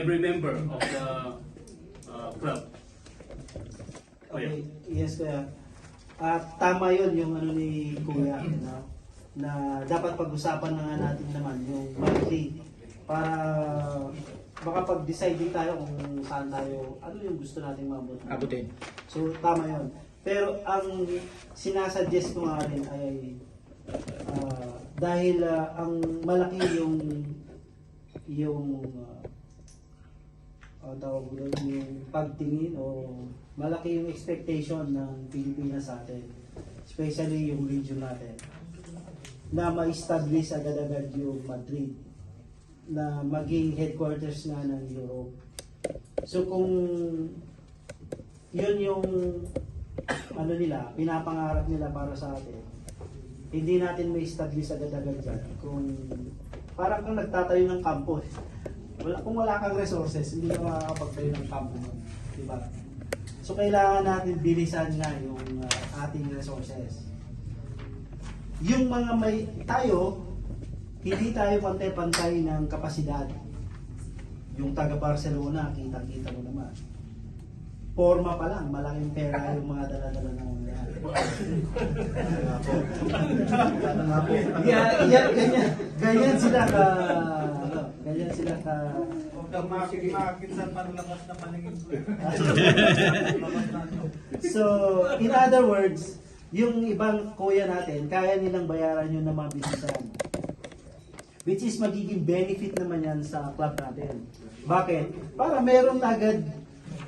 every member of the club. Oh, yeah. Okay, yes kuya. Tama yun yung ano ni kuya, no? Na dapat pag-usapan na nga natin naman yung monthly para makapag-decide din tayo kung saan tayo, ano yung gusto nating Abutin. So tama yun. Pero ang sinasuggest ko nga rin ay dahil ang malaki yung tawag ko doon, yung pagtingin o malaki yung expectation ng Pilipinas sa atin, especially yung region natin, na ma-establish agad-agad yung Madrid na maging headquarters nga ng Europe. So kung yun yung ano nila, pinapangarap nila para sa atin, hindi natin ma-establish agad-agad dyan kung parang kang nagtatayo ng kampo. Kung wala kang resources, hindi ka makakapagtayo ng kampo mo. Diba? So kailangan natin bilisan nga yung ating resources. Yung mga may tayo, hindi tayo pantay-pantay ng kapasidad. Yung taga Barcelona, kitang-kita mo naman. Forma pa lang, malaking pera yung mga dala-dala ng mga ganyan sila ka ganyan sila ka Makakit sa panlabas na paningin. So, in other words, yung ibang kuya natin, kaya nilang bayaran yung na mabilisan. Which is magiging benefit naman yan sa club natin. Bakit? Para meron agad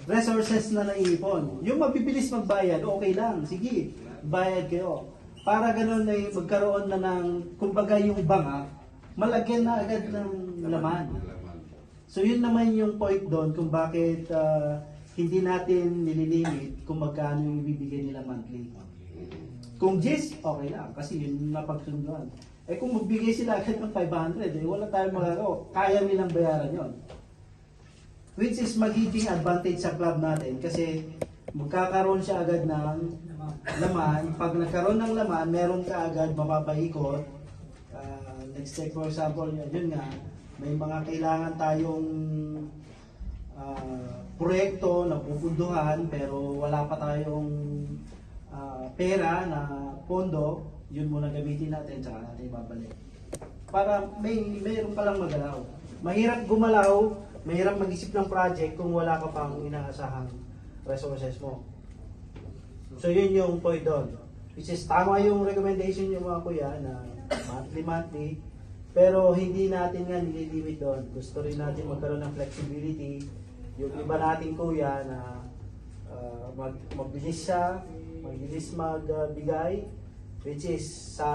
resources na naiipon. Yung mabibilis magbayad, okay lang. Sige, bayad kayo. Para ganun ay magkaroon na ng, kumbaga yung banga, malagyan na agad ng laman. So yun naman yung point doon kung bakit hindi natin nililimit kung magkano yung ibibigay nila monthly. Kung GIS, okay lang, kasi yun napagsunduan. Eh kung magbigay sila agad ng 500, wala tayong magagawa. Kaya nilang bayaran yon. Which is magiging advantage sa club natin kasi magkakaroon siya agad ng laman. Pag nagkaroon ng laman, meron ka agad mapapaikot. Let's take for example, yun nga, may mga kailangan tayong proyekto na pupunduhan pero wala pa tayong pera na pondo, yun muna gamitin natin tsaka natin babalik. Para mayroon pa lang magalaw. Mahirap gumalaw, mahirap mag-isip ng project kung wala ka pang inaasahang resources mo. So yun yung point doon. Which is tama yung recommendation yung mga kuya na monthly, pero hindi natin nga nililimit doon. Gusto rin natin magkaroon ng flexibility. Yung iba nating kuya na mabilis siya, mabilis magbigay, which is sa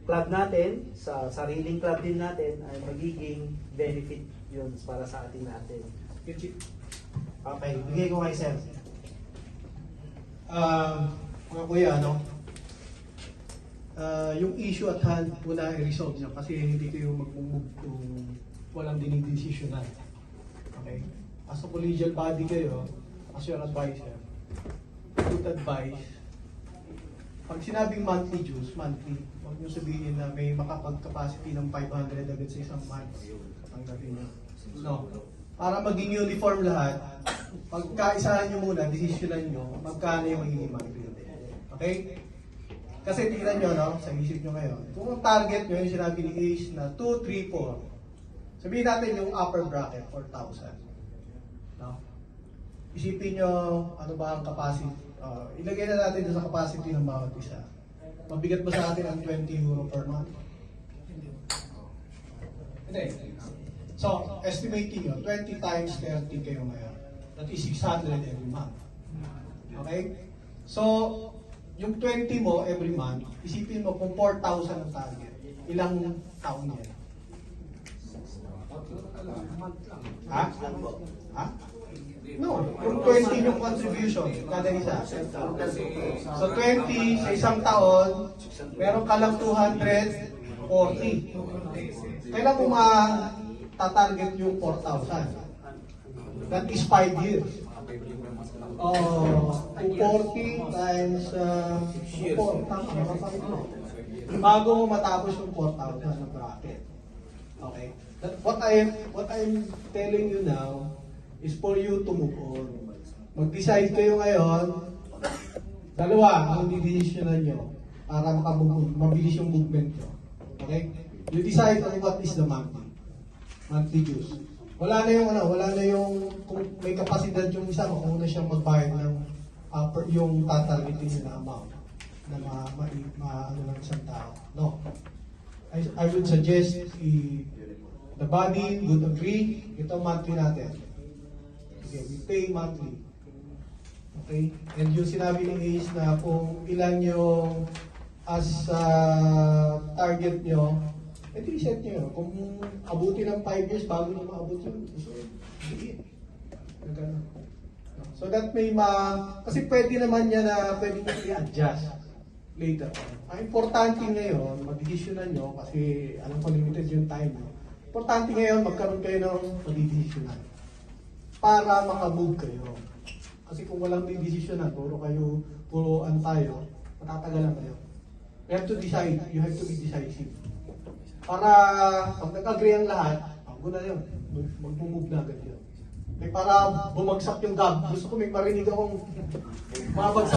club natin, sa sariling club din natin, ay magiging benefit yun para sa ating natin. Okay, bigay ko kay Sir. Mga kuya, yung issue at hand muna i-resolve nyo kasi hindi kayo mag-move kung walang dinidesisyonan. Okay? As a collegial body kayo, as your advisor, good advice. Pag sinabing monthly dues, monthly, huwag nyo sabihin na may makapag-capacity ng 500 agad sa isang month. Tanggapin nyo. No. Para maging uniform lahat, pagkaisahan nyo muna, desisyonan nyo, magkano yung magiging monthly. Okay? Kasi tingnan nyo, sa isip nyo ngayon, kung ang target nyo, yung sinabi ni Ace na 2, 3, 4, sabihin natin yung upper bracket, 4,000. No? Isipin nyo, ano ba ang capacity? Ilagay na natin sa capacity ng bawat isa. Mabigat ba sa atin ang 20 euro per month? Hindi. So, estimating nyo, 20 times 30 kayo ngayon. That is 600 every month. Okay? So, yung 20 mo every month, isipin mo kung 4,000 ang target. Ilang taon yan? Ha? Ha? No, yung 20 yung contribution, kada isa. So 20 sa isang taon, meron ka lang 240. Kailan mo ma-target yung 4,000? That is 5 years. 240 times 4, bago mo matapos yung 4,000 na bracket. Okay? What I'm telling you now is for you to move on. Mag-decide kayo ngayon, dalawa ang didesisyonan nyo para mabilis yung movement nyo. Okay? You decide on what is the monthly dues. Wala na yung kung may kapasidad yung isa, mauna siyang magbayad ng yung tatargetin nyo na amount na ano ng isang tao. No. I would suggest the body would agree, ito monthly natin. Okay, we pay monthly. Okay? And yung sinabi ni Ace na kung ilan yung as target nyo, edi set nyo yun. Kung abuti ng 5 years bago nyo maabot yun, so, sige. So that may kasi pwede naman yan na pwede nyo i-adjust later. Ang importante ngayon, mag-decisionan nyo kasi alam ko limited yung time nyo. Importante ngayon, magkaroon kayo ng mag-decisionan para makamove kayo. Kasi kung walang decisionan, puro ano tayo, matatagalan kayo. You have to decide, you have to be decisive. Para pag nag-agree ang lahat, ako na yun, mag-move na agad yun. Para bumagsak yung gap. Gusto ko may marinig akong mabagsak.